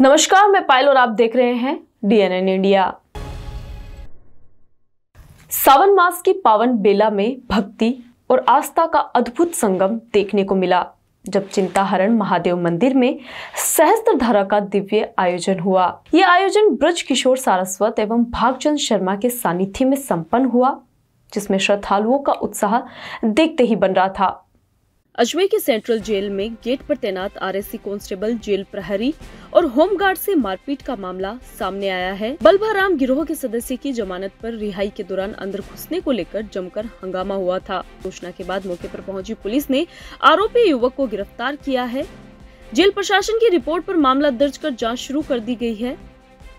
नमस्कार, मैं पायल और आप देख रहे हैं DNN इंडिया। सावन मास की पावन बेला में भक्ति और आस्था का अद्भुत संगम देखने को मिला, जब चिंताहरण महादेव मंदिर में सहस्त्रधारा का दिव्य आयोजन हुआ। यह आयोजन ब्रज किशोर सारस्वत एवं भागचंद शर्मा के सानिध्य में संपन्न हुआ, जिसमें श्रद्धालुओं का उत्साह देखते ही बन रहा था। अजमेर के सेंट्रल जेल में गेट पर तैनात RSC कांस्टेबल, जेल प्रहरी और होमगार्ड से मारपीट का मामला सामने आया है। बलभाराम गिरोह के सदस्य की जमानत पर रिहाई के दौरान अंदर घुसने को लेकर जमकर हंगामा हुआ था। सूचना के बाद मौके पर पहुंची पुलिस ने आरोपी युवक को गिरफ्तार किया है। जेल प्रशासन की रिपोर्ट पर मामला दर्ज कर जाँच शुरू कर दी गयी है।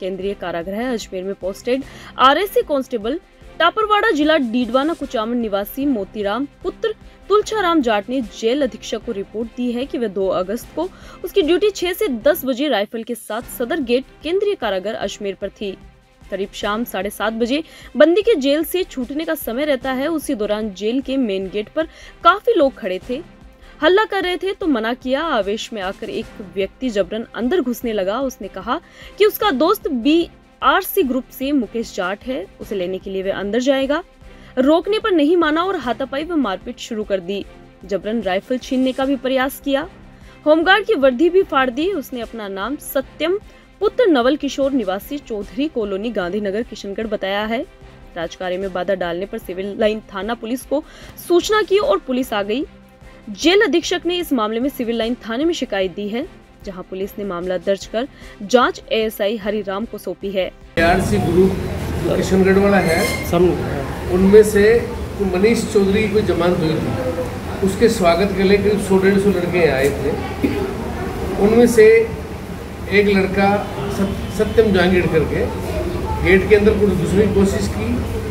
केंद्रीय कारागृह अजमेर में पोस्टेड RSC कांस्टेबल टापरवाड़ा जिला डीडवाना कुचामन निवासी मोतीराम पुत्र तुलछाराम जाट ने जेल अधीक्षक को रिपोर्ट दी है कि वह 2 अगस्त को उसकी ड्यूटी 6 से 10 बजे राइफल के साथ सदर गेट केंद्रीय कारागार अजमेर पर थी। करीब शाम 7:30 बजे बंदी के जेल से छूटने का समय रहता है। उसी दौरान जेल के मेन गेट पर काफी लोग खड़े थे, हल्ला कर रहे थे तो मना किया। आवेश में आकर एक व्यक्ति जबरन अंदर घुसने लगा। उसने कहा कि उसका दोस्त BRC ग्रुप से मुकेश जाट है, उसे लेने के लिए वह अंदर जाएगा। रोकने पर नहीं माना और हाथापाई व मारपीट शुरू कर दी। जबरन राइफल छीनने का भी प्रयास किया। होमगार्ड की वर्दी भी फाड़ दी। उसने अपना नाम सत्यम पुत्र नवल किशोर निवासी चौधरी कॉलोनी गांधीनगर किशनगढ़ बताया है। राजकार्य में बाधा डालने पर सिविल लाइन थाना पुलिस को सूचना की और पुलिस आ गई। जेल अधीक्षक ने इस मामले में सिविल लाइन थाने में शिकायत दी है, जहां पुलिस ने मामला दर्ज कर जांच ASI हरिराम को सौंपी है। RSC ग्रुप किशनगढ़ वाला है, उनमें से मनीष चौधरी की कोई जमानत हुई थी। उसके स्वागत के लिए करीब 100-150 लड़के आए थे। उनमें से एक लड़का सत्यम जहांगीर करके गेट के अंदर कुछ घुसने की कोशिश की,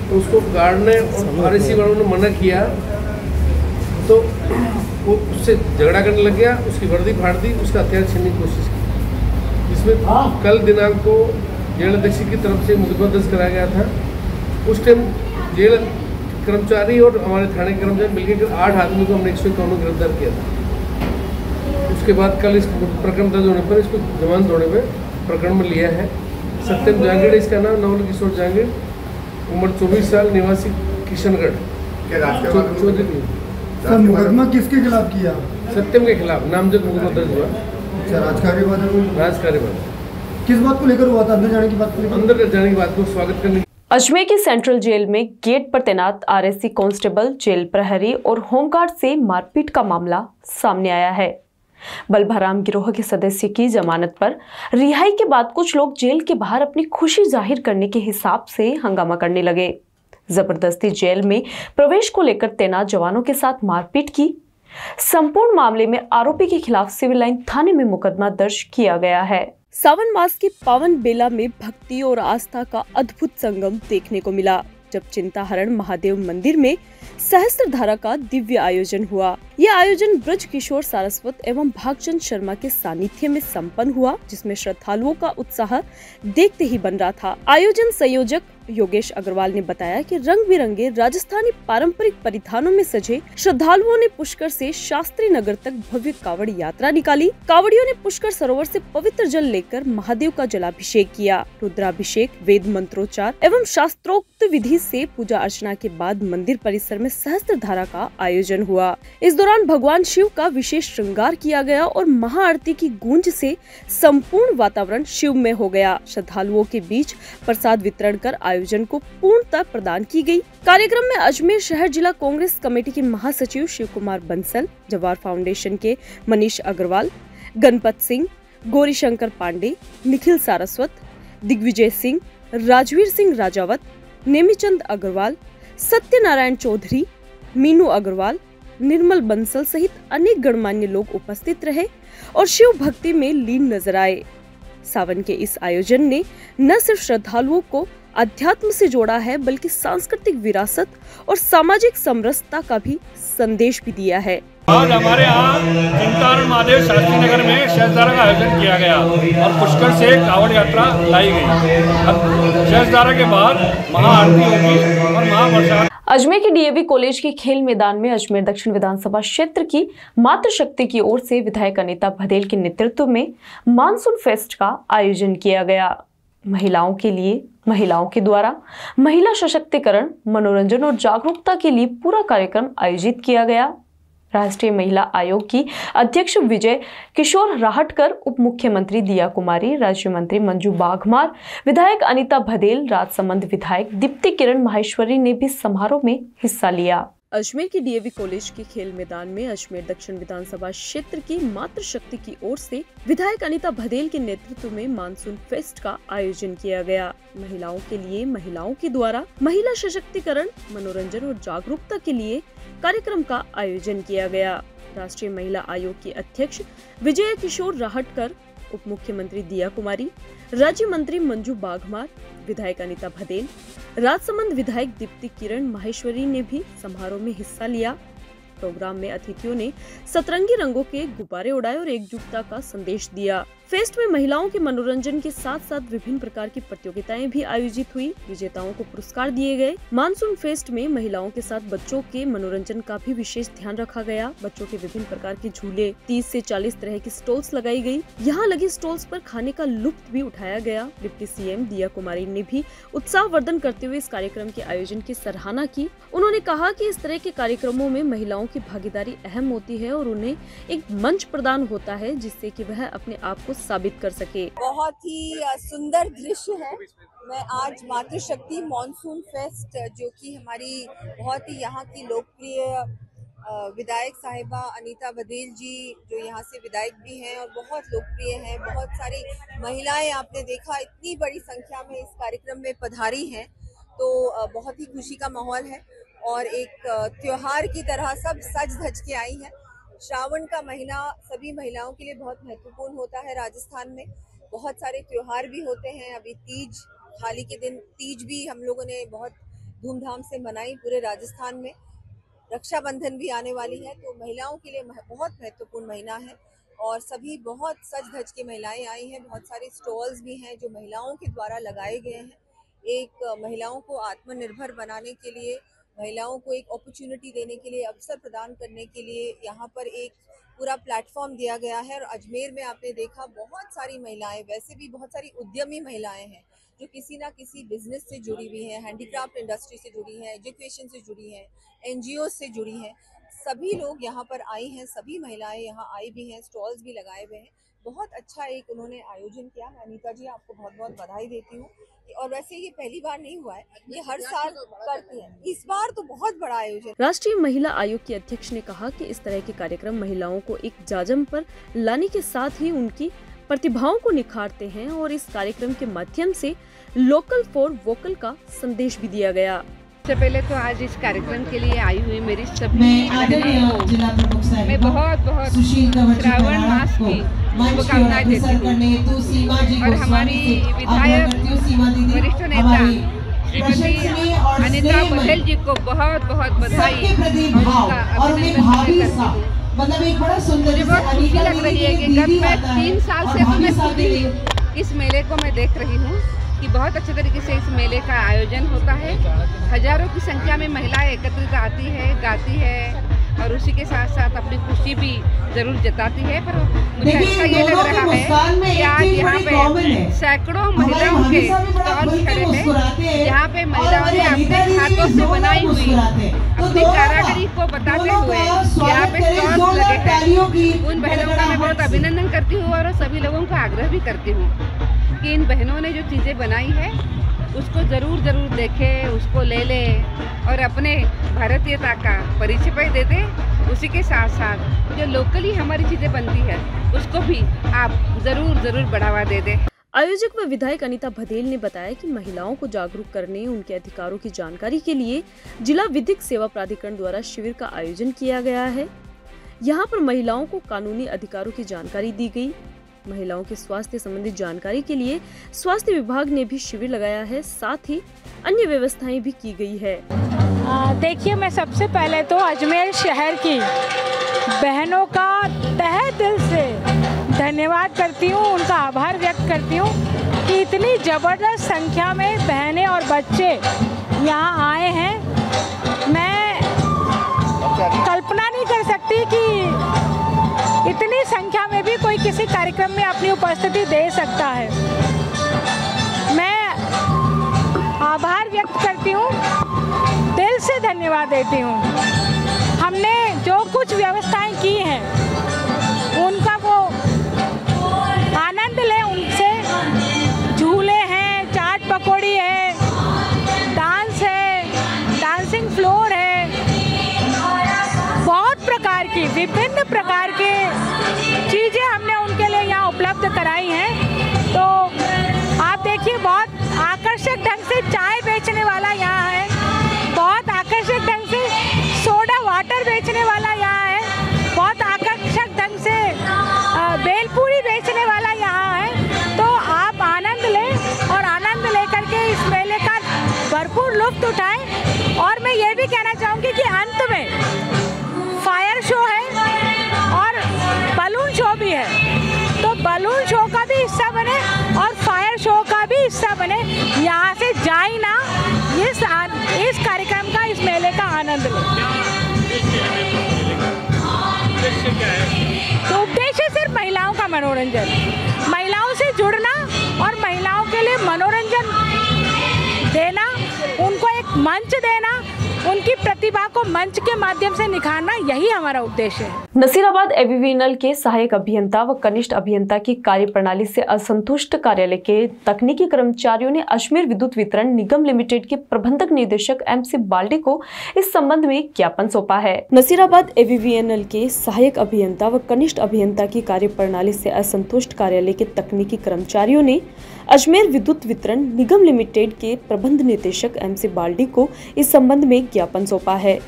तो उसको गार्ड ने और RSC वालों ने मना किया, तो वो उससे झगड़ा करने लग गया। उसकी वर्दी फाड़ दी, उसका हथियार छीनने की कोशिश की। इसमें कल दिनांक को जेल अधीक्षक की तरफ से मुकदमा दर्ज कराया गया था। उस टाइम जेल कर्मचारी और हमारे थाने के कर्मचारी मिलकर 8 आदमी को हमने 151 गिरफ्तार किया था। उसके बाद कल इस प्रकरण दर्ज होने पर इसको जमानत होने पर प्रकरण में लिया है। सत्यम जहांगीर इसका नाम, नवल किशोर जहांगीर, उम्र 24 साल, निवासी किशनगढ़। सर, मुकदमा किसके खिलाफ किया? सत्यम के खिलाफ नामजद मुकदमा दर्ज हुआ। राजकार्य किस बात को लेकर हुआ था? अंदर जाने की बात को? अंदर जाने की बात को स्वागत करने। अजमेर के सेंट्रल जेल में गेट पर तैनात RSC कांस्टेबल, जेल प्रहरी और होमगार्ड से मारपीट का मामला सामने आया है। बलभाराम गिरोह के सदस्य की जमानत पर रिहाई के बाद कुछ लोग जेल के बाहर अपनी खुशी जाहिर करने के हिसाब से हंगामा करने लगे। जबरदस्ती जेल में प्रवेश को लेकर तैनात जवानों के साथ मारपीट की। संपूर्ण मामले में आरोपी के खिलाफ सिविल लाइन थाने में मुकदमा दर्ज किया गया है। सावन मास की पावन बेला में भक्ति और आस्था का अद्भुत संगम देखने को मिला, जब चिंताहरण महादेव मंदिर में सहस्त्रधारा का दिव्य आयोजन हुआ। यह आयोजन ब्रज किशोर सारस्वत एवं भागचंद शर्मा के सानिध्य में संपन्न हुआ, जिसमें श्रद्धालुओं का उत्साह देखते ही बन रहा था। आयोजन संयोजक योगेश अग्रवाल ने बताया कि रंग बिरंगे राजस्थानी पारंपरिक परिधानों में सजे श्रद्धालुओं ने पुष्कर से शास्त्री नगर तक भव्य कावड़ यात्रा निकाली। कावड़ियों ने पुष्कर सरोवर से पवित्र जल लेकर महादेव का जलाभिषेक किया। रुद्राभिषेक, वेद मंत्रोच्चार एवं शास्त्रोक्त विधि से पूजा अर्चना के बाद मंदिर परिसर में सहस्त्रधारा का आयोजन हुआ। इस दौरान भगवान शिव का विशेष श्रृंगार किया गया और महाआरती की गूंज से संपूर्ण वातावरण शिवमय हो गया। श्रद्धालुओं के बीच प्रसाद वितरण कर आयोजन को पूर्णता प्रदान की गई। कार्यक्रम में अजमेर शहर जिला कांग्रेस कमेटी के महासचिव शिव कुमार बंसल, जवाहर फाउंडेशन के मनीष अग्रवाल, गणपत सिंह, गौरीशंकर पांडे, निखिल सारस्वत, दिग्विजय सिंह, राजवीर सिंह राजावत, नेमीचंद अग्रवाल, सत्यनारायण चौधरी, मीनू अग्रवाल, निर्मल बंसल सहित अनेक गणमान्य लोग उपस्थित रहे और शिव भक्ति में लीन नजर आए। सावन के इस आयोजन ने न सिर्फ श्रद्धालुओं को अध्यात्म से जोड़ा है, बल्कि सांस्कृतिक विरासत और सामाजिक समरसता का भी संदेश भी दिया है। आज हमारे यहाँ चिंतारण महादेव शास्त्री नगर में शहज़ारा का आयोजन किया गया और पुष्कर से कावड़ यात्रा लाई गई। अब शहज़ारा के बाद महाआरती होगी और महाप्रसाद। अजमेर के डीएवी कॉलेज के खेल मैदान में अजमेर दक्षिण विधानसभा क्षेत्र की मातृशक्ति की ओर से विधायक अनीता भदेल के नेतृत्व में मानसून फेस्ट का आयोजन किया गया। महिलाओं के लिए, महिलाओं के द्वारा महिला सशक्तिकरण, मनोरंजन और जागरूकता के लिए पूरा कार्यक्रम आयोजित किया गया। राष्ट्रीय महिला आयोग की अध्यक्ष विजय किशोर राहटकर, उप मुख्यमंत्री दिया कुमारी, राज्य मंत्री मंजू बाघमार, विधायक अनीता भदेल, राजसमंद विधायक दीप्ति किरण माहेश्वरी ने भी समारोह में हिस्सा लिया। अजमेर के डीएवी कॉलेज के खेल मैदान में अजमेर दक्षिण विधानसभा क्षेत्र की मातृशक्ति की ओर से विधायक अनीता भदेल के नेतृत्व में मानसून फेस्ट का आयोजन किया गया। महिलाओं के लिए, महिलाओं के द्वारा महिला सशक्तिकरण, मनोरंजन और जागरूकता के लिए कार्यक्रम का आयोजन किया गया। राष्ट्रीय महिला आयोग की अध्यक्ष विजय किशोर राहटकर, उप मुख्यमंत्री दिया कुमारी, राज्य मंत्री मंजू बाघमार, विधायक अनीता भदेल, राजसमंद विधायक दीप्ति किरण माहेश्वरी ने भी समारोह में हिस्सा लिया। प्रोग्राम में अतिथियों ने सतरंगी रंगों के गुब्बारे उड़ाए और एकजुटता का संदेश दिया। फेस्ट में महिलाओं के मनोरंजन के साथ साथ विभिन्न प्रकार की प्रतियोगिताएं भी आयोजित हुई। विजेताओं को पुरस्कार दिए गए। मानसून फेस्ट में महिलाओं के साथ बच्चों के मनोरंजन का भी विशेष ध्यान रखा गया। बच्चों के विभिन्न प्रकार के झूले, 30 से 40 तरह की स्टॉल्स लगाई गई। यहाँ लगे स्टॉल्स पर खाने का लुत्फ भी उठाया गया। डिप्टी सीएम दिया कुमारी ने भी उत्साहवर्धन करते हुए इस कार्यक्रम के आयोजन की सराहना की। उन्होंने कहा कि इस तरह के कार्यक्रमों में महिलाओं की भागीदारी अहम होती है और उन्हें एक मंच प्रदान होता है जिससे कि वह अपने आप को साबित कर सके। बहुत ही सुंदर दृश्य है। मैं आज मातृशक्ति मॉनसून फेस्ट, जो कि हमारी बहुत ही यहाँ की लोकप्रिय विधायक साहिबा अनीता भदेल जी, जो यहाँ से विधायक भी हैं और बहुत लोकप्रिय हैं, बहुत सारी महिलाएं आपने देखा इतनी बड़ी संख्या में इस कार्यक्रम में पधारी हैं, तो बहुत ही खुशी का माहौल है और एक त्योहार की तरह सब सज धज के आई हैं। श्रावण का महीना सभी महिलाओं के लिए बहुत महत्वपूर्ण होता है। राजस्थान में बहुत सारे त्योहार भी होते हैं। अभी तीज, हाल के दिन तीज भी हम लोगों ने बहुत धूमधाम से मनाई पूरे राजस्थान में। रक्षाबंधन भी आने वाली है, तो महिलाओं के लिए बहुत महत्वपूर्ण महीना है और सभी बहुत सज धज के महिलाएं आई हैं। बहुत सारे स्टॉल्स भी हैं जो महिलाओं के द्वारा लगाए गए हैं। एक महिलाओं को आत्मनिर्भर बनाने के लिए, महिलाओं को एक अपॉर्चुनिटी देने के लिए, अवसर प्रदान करने के लिए यहाँ पर एक पूरा प्लेटफॉर्म दिया गया है। और अजमेर में आपने देखा बहुत सारी महिलाएं, वैसे भी बहुत सारी उद्यमी महिलाएं हैं जो किसी ना किसी बिजनेस से जुड़ी हुई हैं, हैंडीक्राफ्ट इंडस्ट्री से जुड़ी हैं, एजुकेशन से जुड़ी हैं, एनजीओ से जुड़ी हैं। सभी लोग यहाँ पर आई हैं, सभी महिलाएं यहाँ आई भी हैं, स्टॉल्स भी लगाए हुए हैं। बहुत अच्छा एक उन्होंने आयोजन किया। मैं अनीता जी आपको बहुत बहुत बधाई देती हूँ। और वैसे ये पहली बार नहीं हुआ है, ये हर साल करती हैं। इस बार तो बहुत बड़ा आयोजन। राष्ट्रीय महिला आयोग की अध्यक्ष ने कहा कि इस तरह के कार्यक्रम महिलाओं को एक जाजम पर लाने के साथ ही उनकी प्रतिभाओं को निखारते हैं और इस कार्यक्रम के माध्यम से लोकल फॉर वोकल का संदेश भी दिया गया। सबसे पहले तो आज इस कार्यक्रम के लिए आई हुई मेरी सभी बहनों को मैं बहुत बहुत श्रावण मास की शुभकामनाएं देती हूँ और हमारी विधायक वरिष्ठ नेता श्रीमती अनीता भदेल जी को बहुत बहुत बधाई और उनका अभिनंदन करती हूँ। मुझे बहुत खुशी लग रही है कि गत मैं 3 साल से तो मैं खुद ही इस मेले को मैं देख रही हूँ कि बहुत अच्छे तरीके से इस मेले का आयोजन होता है। हजारों की संख्या में महिलाएं एकत्रित आती है, गाती है और उसी के साथ साथ अपनी खुशी भी जरूर जताती है। पर मुझे ऐसा ये लग रहा है कि आज यहाँ पे सैकड़ों महिलाओं के स्टॉल खड़े हैं, जहाँ पे महिलाओं ने अपने हाथों से बनाई हुई अपनी कारीगरी को बताते हुए यहाँ पे स्टॉल लगे हैं। उन बहनों का मैं बहुत अभिनंदन करती हूँ और सभी लोगों का आग्रह भी करती हूँ कि इन बहनों ने जो चीज़ें बनाई है उसको ज़रूर देखें, उसको ले लें और अपने भारतीयता का परिचय दे दें। उसी के साथ साथ जो लोकली हमारी चीज़ें बनती है उसको भी आप ज़रूर बढ़ावा दे दें। आयोजक व विधायक अनीता भदेल ने बताया कि महिलाओं को जागरूक करने, उनके अधिकारों की जानकारी के लिए जिला विधिक सेवा प्राधिकरण द्वारा शिविर का आयोजन किया गया है। यहाँ पर महिलाओं को कानूनी अधिकारों की जानकारी दी गई। महिलाओं के स्वास्थ्य संबंधी जानकारी के लिए स्वास्थ्य विभाग ने भी शिविर लगाया है, साथ ही अन्य व्यवस्थाएं भी की गई है। देखिए, मैं सबसे पहले तो अजमेर शहर की बहनों का तहे दिल से धन्यवाद करती हूँ, उनका आभार व्यक्त करती हूँ कि इतनी ज़बरदस्त संख्या में बहनें और बच्चे यहाँ आए हैं। मैं कल्पना नहीं कर सकती कि इतनी संख्या में भी कोई किसी कार्यक्रम में अपनी उपस्थिति दे सकता है। मैं आभार व्यक्त करती हूँ, दिल से धन्यवाद देती हूँ। हमने जो कुछ व्यवस्थाएं की हैं उनका वो आनंद लें, उनसे झूले हैं, चाट पकौड़ी है, डांस है, डांसिंग फ्लोर है, बहुत प्रकार की विभिन्न प्रकार के चीज़ें हमने उनके लिए यहाँ उपलब्ध कराई हैं। तो आप देखिए, बहुत आकर्षक ढंग से चाय बेचने वाला यहाँ है, बहुत आकर्षक ढंग से सोडा वाटर बेचने वाला यहाँ है, बहुत आकर्षक ढंग से बेलपूरी बेचने वाला यहाँ है। तो आप आनंद लें और आनंद लेकर के इस मेले का भरपूर लुत्फ उठाएं। और मैं ये भी कहना चाहूँगी कि अंत में फायर शो है और बलून शो भी है, तो बलून शो का भी हिस्सा बने और फायर शो का भी हिस्सा बने। यहाँ से जाए ना, इस कार्यक्रम का, इस मेले का आनंद लें। तो उद्देश्य सिर्फ महिलाओं का मनोरंजन, महिलाओं से जुड़ना और महिलाओं के लिए मनोरंजन देना, उनको एक मंच देना, उनकी प्रतिभा को मंच के माध्यम से निखारना, यही हमारा उद्देश्य है। नसीराबाद एबीवीएनएल के सहायक अभियंता व कनिष्ठ अभियंता की कार्यप्रणाली से असंतुष्ट कार्यालय के तकनीकी कर्मचारियों ने अजमेर विद्युत वितरण निगम लिमिटेड के प्रबंधक निदेशक MC बाल्डी को इस संबंध में ज्ञापन सौंपा है। नसीराबाद एबीवीएनएल के सहायक अभियंता व कनिष्ठ अभियंता की कार्यप्रणाली से असंतुष्ट कार्यालय के तकनीकी कर्मचारियों ने अजमेर विद्युत वितरण निगम लिमिटेड के प्रबंध निदेशक MC बाल्डी को इस संबंध में ज्ञापन सौंपा है।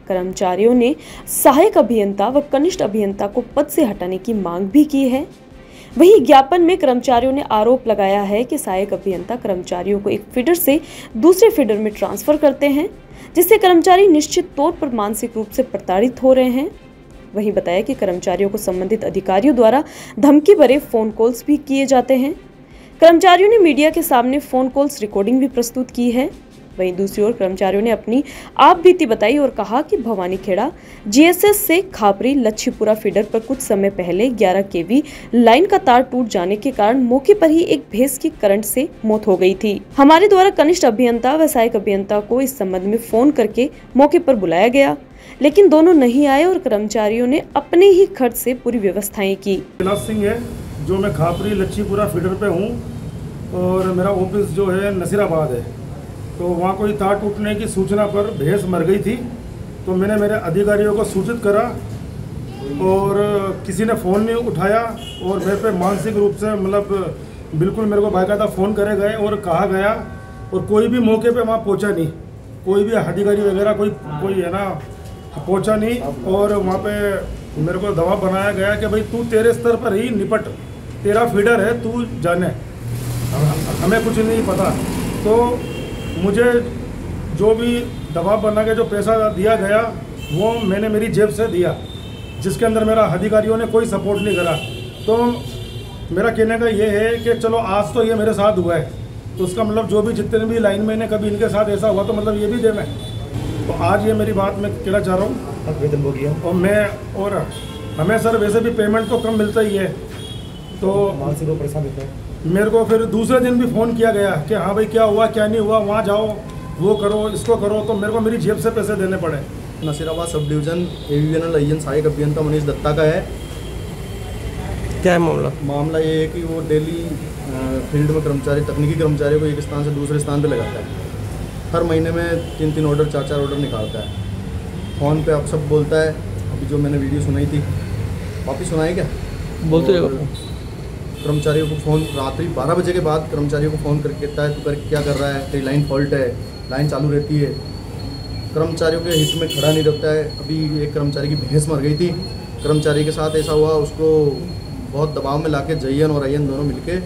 कर्मचारियों ने सहायक अभियंता व कनिष्ठ अभियंता को पद से हटाने की मांग भी की है। वहीं ज्ञापन में कर्मचारियों ने आरोप लगाया है कि सहायक अभियंता कर्मचारियों को एक फीडर से दूसरे फीडर में ट्रांसफर करते हैं, जिससे कर्मचारी निश्चित तौर पर मानसिक रूप से प्रताड़ित हो रहे हैं। वहीं बताया कि कर्मचारियों को संबंधित अधिकारियों द्वारा धमकी भरे फोन कॉल्स भी किए जाते हैं। कर्मचारियों ने मीडिया के सामने फोन कॉल्स रिकॉर्डिंग भी प्रस्तुत की है। वहीं दूसरी ओर कर्मचारियों ने अपनी आप बीती बताई और कहा कि भवानीखेड़ा GSS से खापरी लच्छीपुरा फीडर पर कुछ समय पहले 11 kV लाइन का तार टूट जाने के कारण मौके पर ही एक भैंस की करंट से मौत हो गई थी। हमारे द्वारा कनिष्ठ अभियंता व सहायक अभियंता को इस संबंध में फोन करके मौके पर बुलाया गया, लेकिन दोनों नहीं आए और कर्मचारियों ने अपने ही खर्च से पूरी व्यवस्थाएं की। सिंह है, जो मैं खापरी लच्छीपुरा फीडर पे हूँ और मेरा ऑफिस जो है नसीराबाद है। तो वहाँ कोई तार टूटने की सूचना पर भैंस मर गई थी, तो मैंने मेरे अधिकारियों को सूचित करा और किसी ने फ़ोन नहीं उठाया और मेरे पे मानसिक रूप से मतलब बिल्कुल मेरे को बाकायदा फ़ोन करे गए और कहा गया, और कोई भी मौके पे वहाँ पहुँचा नहीं, कोई भी अधिकारी वगैरह कोई है ना पहुँचा नहीं। और वहाँ पे मेरे को दबाव बनाया गया कि भाई तू तेरे स्तर पर ही निपट, तेरा फीडर है, तू जाने, हमें कुछ नहीं पता। तो मुझे जो भी दबाव बना के जो पैसा दिया गया वो मैंने मेरी जेब से दिया, जिसके अंदर मेरा अधिकारियों ने कोई सपोर्ट नहीं करा। तो मेरा कहने का ये है कि चलो आज तो ये मेरे साथ हुआ है, तो उसका मतलब जो भी जितने भी लाइन में कभी इनके साथ ऐसा हुआ तो मतलब ये भी दे मैं। तो आज ये मेरी बात मैं कहना चाह रहा हूँ वेतन हो गया, और हमें सर वैसे भी पेमेंट तो कम मिलता ही है, तो मानसिक रूप परेशान होता है। मेरे को फिर दूसरे दिन भी फ़ोन किया गया कि हाँ भाई क्या हुआ क्या नहीं हुआ, वहाँ जाओ, वो करो, इसको करो, तो मेरे को मेरी जेब से पैसे देने पड़े। नसीराबाद सब डिवीज़न एबीवीएनएल एजेंट सहायक अभियंता मनीष दत्ता का है। क्या है मामला? मामला ये है कि वो डेली फील्ड में तकनीकी कर्मचारियों को एक स्थान से दूसरे स्थान पे लगाता है। हर महीने में 3-3 ऑर्डर 4-4 ऑर्डर निकालता है। फ़ोन पे आप सब बोलता है, अभी जो मैंने वीडियो सुनाई थी वापिस सुनाए क्या बोलते कर्मचारियों को फ़ोन रात्रि 12 बजे के बाद कर्मचारियों को फ़ोन करके कहता है तू क्या कर रहा है, तेरी लाइन फॉल्ट है, लाइन चालू रहती है। कर्मचारियों के हित में खड़ा नहीं रहता है। अभी एक कर्मचारी की भैंस मर गई थी, कर्मचारी के साथ ऐसा हुआ, उसको बहुत दबाव में लाके जयन और अयन दोनों मिलके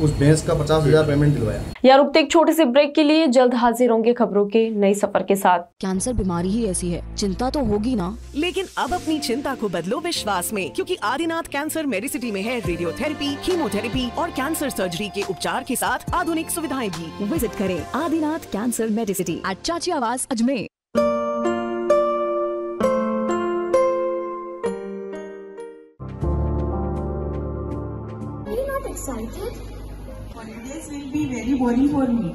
उस भैंस का 50,000 पेमेंट दिलवाया। यार रुकते एक छोटे से ब्रेक के लिए, जल्द हाजिर होंगे खबरों के नए सफर के साथ। कैंसर बीमारी ही ऐसी है, चिंता तो होगी ना, लेकिन अब अपनी चिंता को बदलो विश्वास में, क्योंकि आदिनाथ कैंसर मेडिसिटी में है रेडियोथेरेपी, कीमोथेरेपी और कैंसर सर्जरी के उपचार के साथ आधुनिक सुविधाएं भी। विजिट करें आदिनाथ कैंसर मेडिसिटी एट चाची आवास Ajmer. Excited? Holidays will be very boring for me.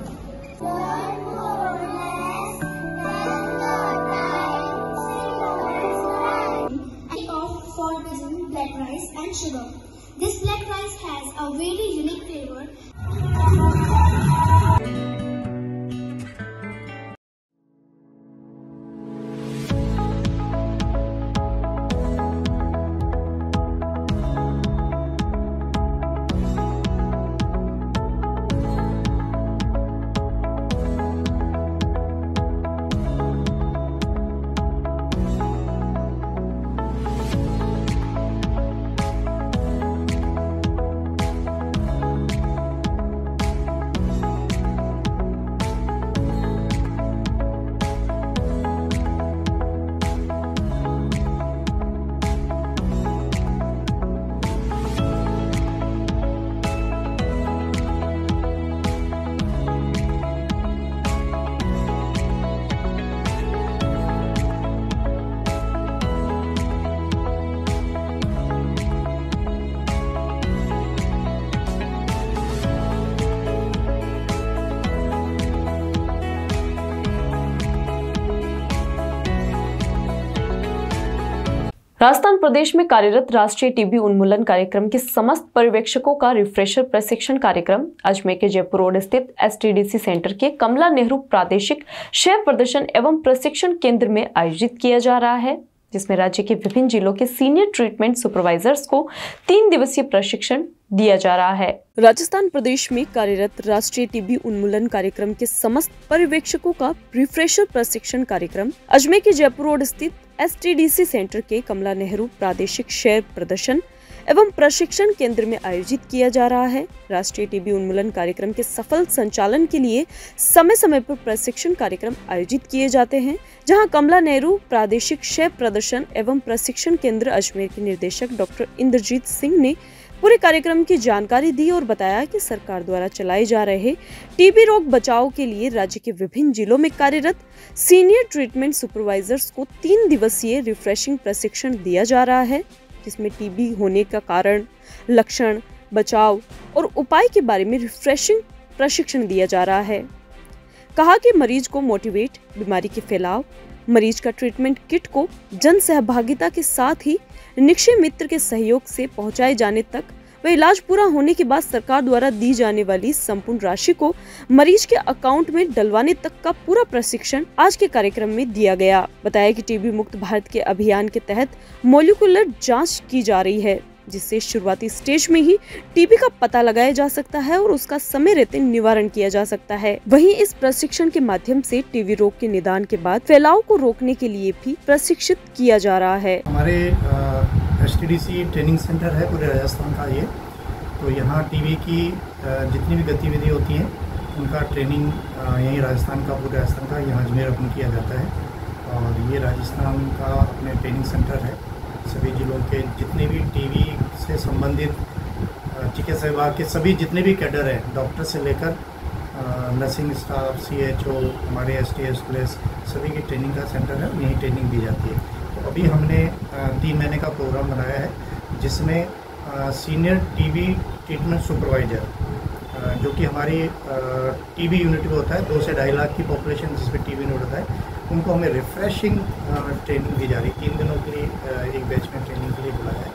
And of for cuisine, black rice and sugar. This black rice has a very unique flavor. Rajasthan प्रदेश में कार्यरत राष्ट्रीय टीबी उन्मूलन कार्यक्रम के समस्त पर्यवेक्षकों का रिफ्रेशर प्रशिक्षण कार्यक्रम अजमेर के जयपुर रोड स्थित एसटीडीसी सेंटर के कमला नेहरू प्रादेशिक क्षय प्रदर्शन एवं प्रशिक्षण केंद्र में आयोजित किया जा रहा है, जिसमें राज्य के विभिन्न जिलों के सीनियर ट्रीटमेंट सुपरवाइजर्स को 3 दिवसीय प्रशिक्षण दिया जा रहा है। राजस्थान प्रदेश में कार्यरत राष्ट्रीय टीबी उन्मूलन कार्यक्रम के समस्त पर्यवेक्षकों का रिफ्रेशर प्रशिक्षण कार्यक्रम अजमेर के जयपुर रोड स्थित एसटीडीसी सेंटर के कमला नेहरू प्रादेशिक क्षय प्रदर्शन एवं प्रशिक्षण केंद्र में आयोजित किया जा रहा है। राष्ट्रीय टीबी उन्मूलन कार्यक्रम के सफल संचालन के लिए समय समय पर प्रशिक्षण कार्यक्रम आयोजित किए जाते हैं, जहां कमला नेहरू प्रादेशिक क्षय प्रदर्शन एवं प्रशिक्षण केंद्र अजमेर के निदेशक डॉक्टर इंद्रजीत सिंह ने पूरे कार्यक्रम की जानकारी दी और बताया कि सरकार द्वारा चलाए जा रहे टीबी रोग बचाव के लिए राज्य के विभिन्न जिलों में कार्यरत सीनियर ट्रीटमेंट सुपरवाइजर्स को 3 दिवसीय रिफ्रेशिंग प्रशिक्षण दिया जा रहा है, जिसमें टीबी होने का कारण, लक्षण, बचाव और उपाय के बारे में रिफ्रेशिंग प्रशिक्षण दिया जा रहा है। कहा कि मरीज को मोटिवेट, बीमारी के फैलाव, मरीज का ट्रीटमेंट किट को जन सहभागिता के साथ ही निक्षय मित्र के सहयोग से पहुंचाए जाने तक व इलाज पूरा होने के बाद सरकार द्वारा दी जाने वाली संपूर्ण राशि को मरीज के अकाउंट में डलवाने तक का पूरा प्रशिक्षण आज के कार्यक्रम में दिया गया। बताया कि टीबी मुक्त भारत के अभियान के तहत मॉलिक्यूलर जांच की जा रही है, जिससे शुरुआती स्टेज में ही टीबी का पता लगाया जा सकता है और उसका समय रहते निवारण किया जा सकता है। वहीं इस प्रशिक्षण के माध्यम से टीबी रोग के निदान के बाद फैलाव को रोकने के लिए भी प्रशिक्षित किया जा रहा है। हमारे एसटीडीसी ट्रेनिंग सेंटर है पूरे राजस्थान का ये, तो यहाँ टीबी की जितनी भी गतिविधि होती हैं उनका ट्रेनिंग यहीं राजस्थान का, पूरे राजस्थान का यहाँ अजमेर में किया जाता है। और ये राजस्थान का अपने ट्रेनिंग सेंटर है। सभी जिलों के जितने भी टीबी से संबंधित चिकित्सा विभाग के सभी जितने भी कैडर हैं, डॉक्टर से लेकर नर्सिंग स्टाफ, सीएचओ, हमारे एसटीएस प्लस सभी की ट्रेनिंग का सेंटर है, यहीं ट्रेनिंग दी जाती है। तो अभी हमने 3 महीने का प्रोग्राम बनाया है, जिसमें सीनियर टीबी ट्रीटमेंट सुपरवाइजर, जो कि हमारी टीबी यूनिट में होता है, 2 से 2.5 लाख की पॉपुलेशन जिसमें टीबी यूनिट होता है, उनको हमें रिफ्रेशिंग ट्रेनिंग दी जा रही है। 3 दिनों के लिए एक बैच में ट्रेनिंग के लिए बुलाया है।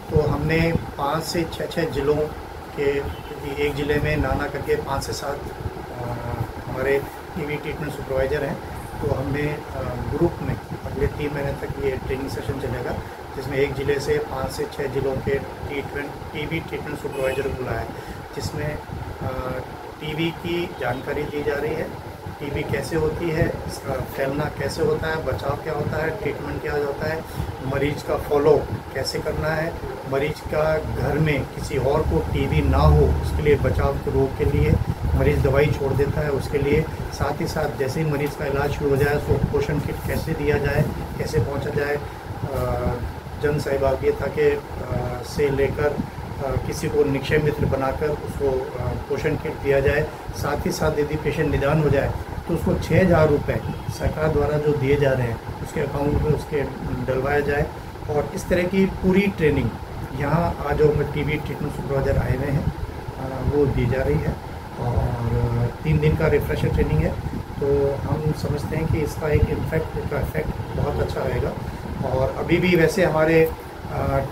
तो हमने 5 से 6 जिलों के, एक ज़िले में नाना करके 5 से 7 हमारे टीबी ट्रीटमेंट सुपरवाइज़र हैं। तो हमने ग्रुप में अगले 3 महीने तक ये ट्रेनिंग सेशन चलेगा, जिसमें एक ज़िले से 5 से 6 जिलों के टीबी ट्रीटमेंट सुपरवाइज़र बुलाया है, जिसमें टीबी की जानकारी दी जा रही है, टीबी कैसे होती है, इसका फैलना कैसे होता है, बचाव क्या होता है, ट्रीटमेंट क्या होता है, मरीज का फॉलो कैसे करना है, मरीज का घर में किसी और को टीबी ना हो उसके लिए बचाव के रोग के लिए मरीज़ दवाई छोड़ देता है उसके लिए, साथ ही साथ जैसे ही मरीज़ का इलाज शुरू हो जाए उसको पोषण किट कैसे दिया जाए, कैसे पहुंचा जाए, जन सहभागिता के से लेकर किसी को निक्षय मित्र बनाकर उसको पोषण किट दिया जाए। साथ ही साथ यदि पेशेंट निदान हो जाए तो उसको 6,000 रुपये सरकार द्वारा जो दिए जा रहे हैं उसके अकाउंट में उसके डलवाया जाए। और इस तरह की पूरी ट्रेनिंग यहाँ आज जो टीबी ट्रीटमेंट सुपरवाइजर आए हुए हैं वो दी जा रही है और 3 दिन का रिफ्रेशर ट्रेनिंग है। तो हम समझते हैं कि इसका एक इफेक्ट बहुत अच्छा रहेगा। और अभी भी वैसे हमारे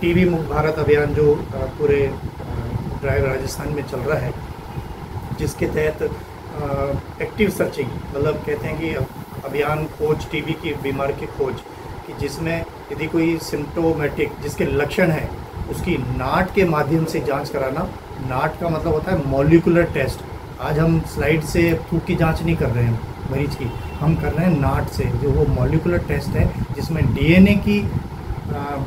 टीबी मुक्त भारत अभियान जो पूरे ड्राइव राजस्थान में चल रहा है, जिसके तहत एक्टिव सर्चिंग मतलब कहते हैं कि अभियान खोज टीबी की बीमारी की खोज, कि जिसमें यदि कोई सिम्टोमेटिक जिसके लक्षण हैं उसकी नाट के माध्यम से जांच कराना। नाट का मतलब होता है मॉलिक्यूलर टेस्ट। आज हम स्लाइड से थूक की जांच नहीं कर रहे हैं मरीज की, हम कर रहे हैं नाट से, जो वो मॉलिक्यूलर टेस्ट है जिसमें डीएनए की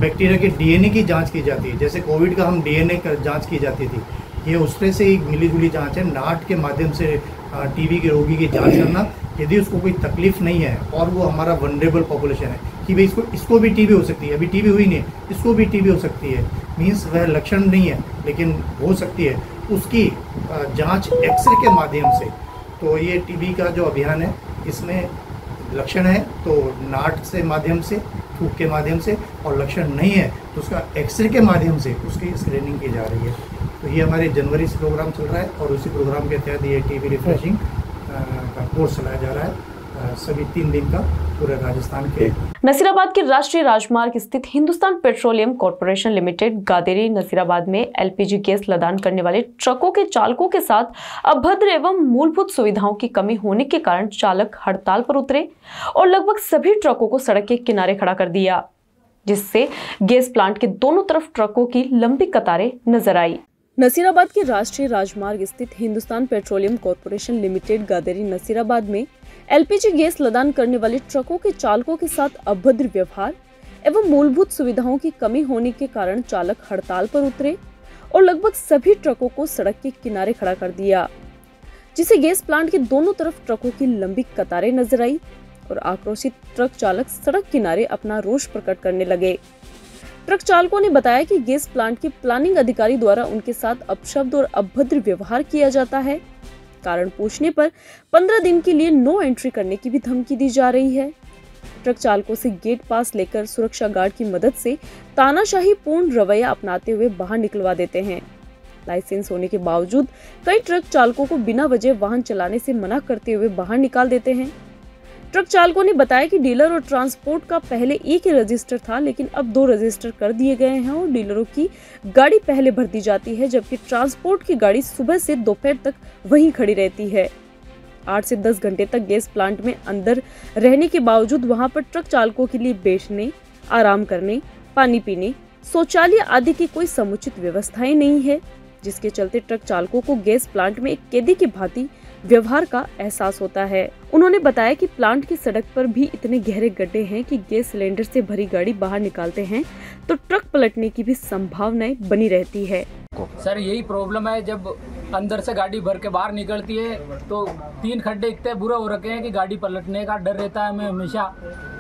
बैक्टीरिया के डीएनए की जांच की जाती है। जैसे कोविड का हम डीएनए का जांच की जाती थी, ये उससे से ही मिली जुली जांच है। नाट के माध्यम से टीबी के रोगी की जांच करना, यदि उसको कोई तकलीफ नहीं है और वो हमारा वनरेबल पॉपुलेशन है कि भाई इसको भी टीबी हो सकती है, अभी टीबी हुई नहीं है, इसको भी टीबी हो सकती है, मीन्स वह लक्षण नहीं है लेकिन हो सकती है, उसकी जांच एक्सरे के माध्यम से। तो ये टीबी का जो अभियान है इसमें लक्षण है तो नाट से माध्यम से, थूक के माध्यम से, और लक्षण नहीं है तो उसका एक्सरे के माध्यम से उसकी स्क्रीनिंग की जा रही है। तो ये हमारे जनवरी से प्रोग्राम चल रहा है और उसी प्रोग्राम के तहत ये टीबी रिफ्रेशिंग का कोर्स चलाया जा रहा है सभी 3 दिन का पूरे राजस्थान के। नसीराबाद के राष्ट्रीय राजमार्ग स्थित Hindustan Petroleum Corporation Limited Gaderi Nasirabad में एलपीजी गैस लदान करने वाले ट्रकों के चालकों के साथ अभद्र एवं मूलभूत सुविधाओं की कमी होने के कारण चालक हड़ताल पर उतरे और लगभग सभी ट्रकों को सड़क के किनारे खड़ा कर दिया, जिससे गैस प्लांट के दोनों तरफ ट्रकों की लंबी कतारें नजर आई। नसीराबाद के राष्ट्रीय राजमार्ग स्थित Hindustan Petroleum Corporation Limited Gaderi Nasirabad में एलपीजी गैस लदान करने वाले ट्रकों के चालकों के साथ अभद्र व्यवहार एवं मूलभूत सुविधाओं की कमी होने के कारण चालक हड़ताल पर उतरे और लगभग सभी ट्रकों को सड़क के किनारे खड़ा कर दिया, जिससे गैस प्लांट के दोनों तरफ ट्रकों की लंबी कतारें नजर आई और आक्रोशित ट्रक चालक सड़क किनारे अपना रोष प्रकट करने लगे। ट्रक चालकों ने बताया कि गैस प्लांट के प्लानिंग अधिकारी द्वारा उनके साथ अपशब्द और अभद्र व्यवहार किया जाता है। कारण पूछने पर 15 दिन के लिए नो एंट्री करने की भी धमकी दी जा रही है। ट्रक चालकों से गेट पास लेकर सुरक्षा गार्ड की मदद से तानाशाही पूर्ण रवैया अपनाते हुए बाहर निकलवा देते हैं। लाइसेंस होने के बावजूद कई ट्रक चालकों को बिना वजह वाहन चलाने से मना करते हुए बाहर निकाल देते हैं। ट्रक चालकों ने बताया कि डीलर और ट्रांसपोर्ट का पहले एक ही रजिस्टर था, लेकिन अब 2 रजिस्टर कर दिए गए हैं और डीलरों की गाड़ी पहले भर दी जाती है, जबकि ट्रांसपोर्ट की गाड़ी सुबह से दोपहर तक वहीं खड़ी रहती है। 8 से 10 घंटे तक गैस प्लांट में अंदर रहने के बावजूद वहां पर ट्रक चालकों के लिए बैठने, आराम करने, पानी पीने, शौचालय आदि की कोई समुचित व्यवस्थाएं नहीं है, जिसके चलते ट्रक चालकों को गैस प्लांट में एक कैदी की भांति व्यवहार का एहसास होता है। उन्होंने बताया कि प्लांट की सड़क पर भी इतने गहरे गड्ढे हैं कि गैस सिलेंडर से भरी गाड़ी बाहर निकालते हैं तो ट्रक पलटने की भी संभावनाएं बनी रहती है। सर यही प्रॉब्लम है, जब अंदर से गाड़ी भर के बाहर निकलती है तो 3 खड्डे इतने बुरे हो रखे हैं कि गाड़ी पलटने का डर रहता है हमें हमेशा।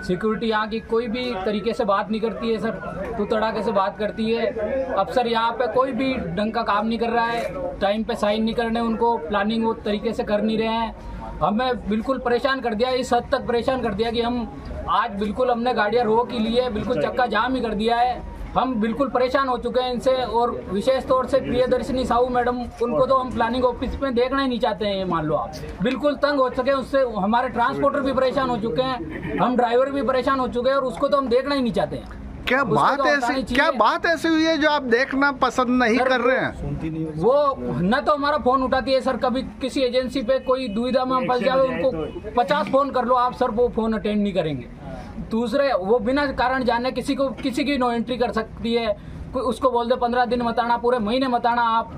सिक्योरिटी यहाँ की कोई भी तरीके से बात नहीं करती है सर, तू तड़ाके से बात करती है। अफसर यहाँ पे कोई भी ढंग का काम नहीं कर रहा है, टाइम पे साइन नहीं करने उनको, प्लानिंग वो तरीके से कर नहीं रहे हैं। हमें बिल्कुल परेशान कर दिया, इस हद तक परेशान कर दिया कि हम आज बिल्कुल हमने गाड़ियाँ रोक ही लिए, बिल्कुल चक्का जाम ही कर दिया है। हम बिल्कुल परेशान हो चुके हैं इनसे, और विशेष तौर से प्रियदर्शिनी साहू मैडम, उनको तो हम प्लानिंग ऑफिस में देखना ही नहीं चाहते हैं। ये मान लो आप बिल्कुल तंग हो चुके हैं उससे, हमारे ट्रांसपोर्टर भी परेशान हो चुके हैं, हम ड्राइवर भी परेशान हो चुके हैं, और उसको तो हम देखना ही नहीं चाहते हैं। क्या बात ऐसी हुई है जो आप देखना पसंद नहीं कर रहे हैं? वो न तो हमारा फोन उठाती है सर, कभी किसी एजेंसी पे कोई दुविधा में हम फंस जाए उनको 50 फोन कर लो आप सर, वो फोन अटेंड नहीं करेंगे। दूसरे वो बिना कारण जाने किसी की नो एंट्री कर सकती है, उसको बोल दे 15 दिन मत आना, पूरे महीने मत आना आप,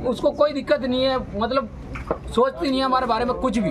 उसको कोई दिक्कत नहीं है, मतलब सोचती नहीं है हमारे बारे में कुछ भी।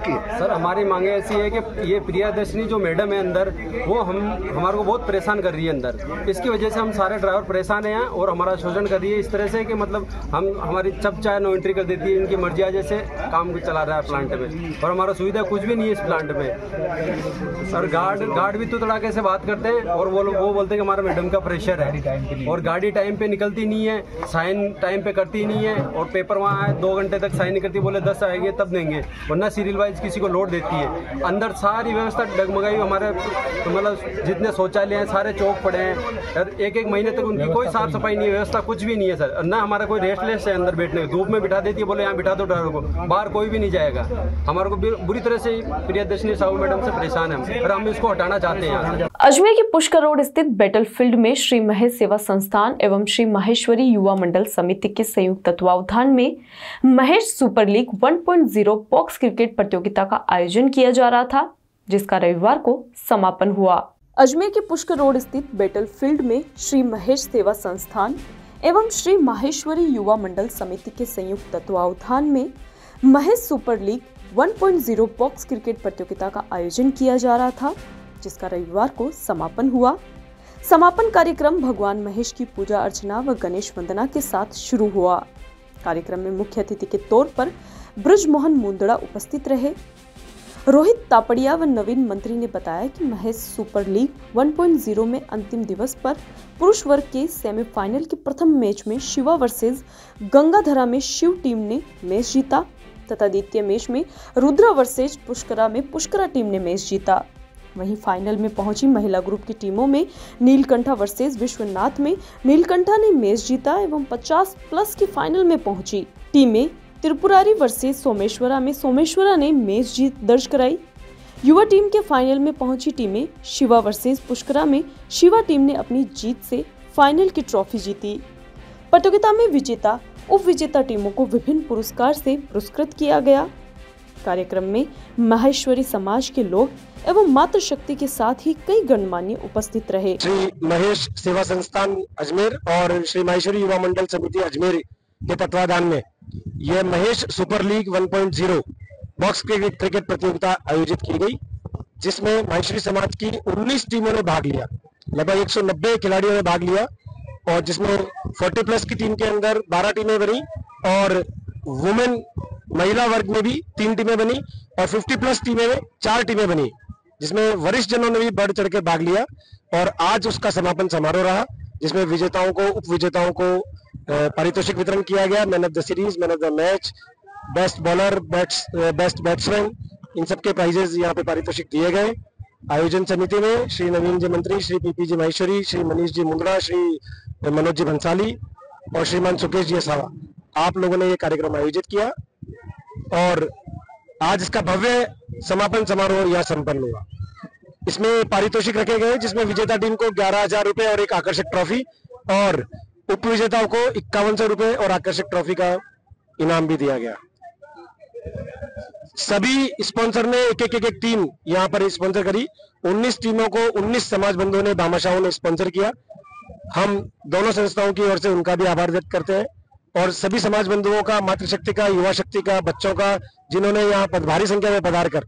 की है? सर हमारी मांगे ऐसी है कि ये प्रियदर्शनी जो मैडम है अंदर, वो हमारे को बहुत परेशान कर रही है अंदर। इसकी वजह से हम सारे ड्राइवर परेशान हैं और हमारा शोषण कर रही है इस तरह से कि मतलब हमारी जब चाहे नो एंट्री कर देती है, इनकी मर्जी जैसे काम चला रहा है प्लांट में, और हमारा सुविधा कुछ भी नहीं है इस प्लांट में। और गार्ड भी तो तड़ाके से बात करते हैं और वो बोलते हैं कि हमारा मैडम का प्रेशर है, और गाड़ी टाइम पे निकलती नहीं है, साइन टाइम पे करती नहीं है, और पेपर वहाँ है 2 घंटे तक साइन नहीं करती, बोले 10 आएंगे तब देंगे, वरना सीरियल वाइज किसी को लोड देती है। अंदर सारी व्यवस्था डगमगाई, हमारे मतलब जितने शौचालय हैं सारे चौक पड़े हैं, एक महीने तक उनकी कोई साफ सफाई नहीं है, व्यवस्था कुछ भी नहीं है सर। ना हमारा कोई रेस्टलेस है अंदर बैठने, धूप में बिठा देती है, बोले यहाँ बिठा दो ड्राइवर को, बाहर कोई भी नहीं जाएगा। हमारे को बुरी तरह से प्रियदर्शनी साहू मैडम से परेशान है और हम इसको हटाना चाहते हैं। अजमेर के पुष्कर रोड स्थित बैटलफील्ड में श्री महेश सेवा संस्थान एवं श्री माहेश्वरी युवा मंडल समिति के संयुक्त तत्वावधान में Mahesh super league 1.0 box cricket प्रतियोगिता का आयोजन किया जा रहा था, जिसका रविवार को समापन हुआ। अजमेर के पुष्कर रोड स्थित बैटलफील्ड में श्री महेश सेवा संस्थान एवं श्री माहेश्वरी युवा मंडल समिति के संयुक्त तत्वावधान में Mahesh super league 1.0 box cricket प्रतियोगिता का आयोजन किया जा रहा था, जिसका रविवार को समापन हुआ। समापन कार्यक्रम भगवान महेश की पूजा अर्चना व गणेश वंदना के साथ शुरू हुआ। कार्यक्रम में मुख्य अतिथि के तौर पर ब्रजमोहन मुंदड़ा उपस्थित रहे। रोहित तापड़िया व नवीन मंत्री ने बताया कि महेश सुपर लीग 1.0 में अंतिम दिवस पर पुरुष वर्ग के सेमीफाइनल के प्रथम मैच में शिवा वर्सेस गंगाधरा में शिव टीम ने मैच जीता तथा द्वितीय मैच में रुद्रा वर्सेस पुष्करा में पुष्करा टीम ने मैच जीता। वहीं फाइनल में पहुंची महिला ग्रुप की टीमों में नीलकंठा वर्सेस विश्वनाथ में नीलकंठा ने मैच जीता एवं 50+ की फाइनल में पहुंची टीमें त्रिपुरारी वर्सेस सोमेश्वरा में सोमेश्वरा ने मैच जीत दर्ज कराई। युवा टीम के फाइनल में पहुंची टीमें शिवा वर्सेस पुष्करा में शिवा टीम ने अपनी जीत से फाइनल की ट्रॉफी जीती। प्रतियोगिता में विजेता उप विजेता टीमों को विभिन्न पुरस्कार से पुरस्कृत किया गया। कार्यक्रम में माहेश्वरी समाज के लोग एवं मातृशक्ति के साथ ही कई गणमान्य उपस्थित रहे। श्री महेश सेवा संस्थान अजमेर और श्री माहेश्वरी युवा मंडल समिति अजमेर के तत्वाधान में यह Mahesh super league 1.0 box cricket प्रतियोगिता आयोजित की गई, जिसमें माहेश्वरी समाज की 19 टीमों ने भाग लिया। लगभग 190 खिलाड़ियों ने भाग लिया और जिसमें 40+ की टीम के अंदर 12 टीमें बनी और वुमेन महिला वर्ग में भी 3 टीमें बनी और 50+ टीमें में 4 टीमें बनी, जिसमें वरिष्ठ जनों ने भी बढ़ चढ़ के भाग लिया। और आज उसका समापन समारोह रहा, जिसमें विजेताओं को उप विजेताओं को पारितोषिक वितरण किया गया। Man of the series, man of the match, best bowler, best batsman, इन सबके प्राइजेस यहाँ पे पारितोषिक दिए गए। आयोजन समिति में श्री नवीन जी मंत्री, श्री पीपी जी माहेश्वरी, श्री मनीष जी मुंदड़ा, श्री मनोज जी भंसाली और श्रीमान सुकेश जी असावा, आप लोगों ने ये कार्यक्रम आयोजित किया और आज इसका भव्य समापन समारोह यहाँ संपन्न हुआ। इसमें पारितोषिक रखे गए, जिसमें विजेता टीम को 11,000 रुपए और एक आकर्षक ट्रॉफी और उप विजेताओं को 5100 रुपए और आकर्षक ट्रॉफी का इनाम भी दिया गया। सभी स्पॉन्सर ने एक टीम यहाँ पर स्पॉन्सर करी। 19 टीमों को 19 समाज बंधुओं ने, भामाशाहों ने स्पॉन्सर किया। हम दोनों संस्थाओं की ओर से उनका भी आभार व्यक्त करते हैं और सभी समाज बंधुओं का, मातृशक्ति का, युवा शक्ति का, बच्चों का, जिन्होंने यहाँ भारी संख्या में पधार कर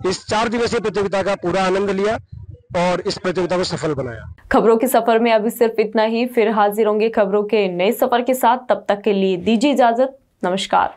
इस 4 दिवसीय प्रतियोगिता का पूरा आनंद लिया और इस प्रतियोगिता को सफल बनाया। खबरों के सफर में अभी सिर्फ इतना ही, फिर हाजिर होंगे खबरों के नए सफर के साथ। तब तक के लिए दीजिए इजाजत, नमस्कार।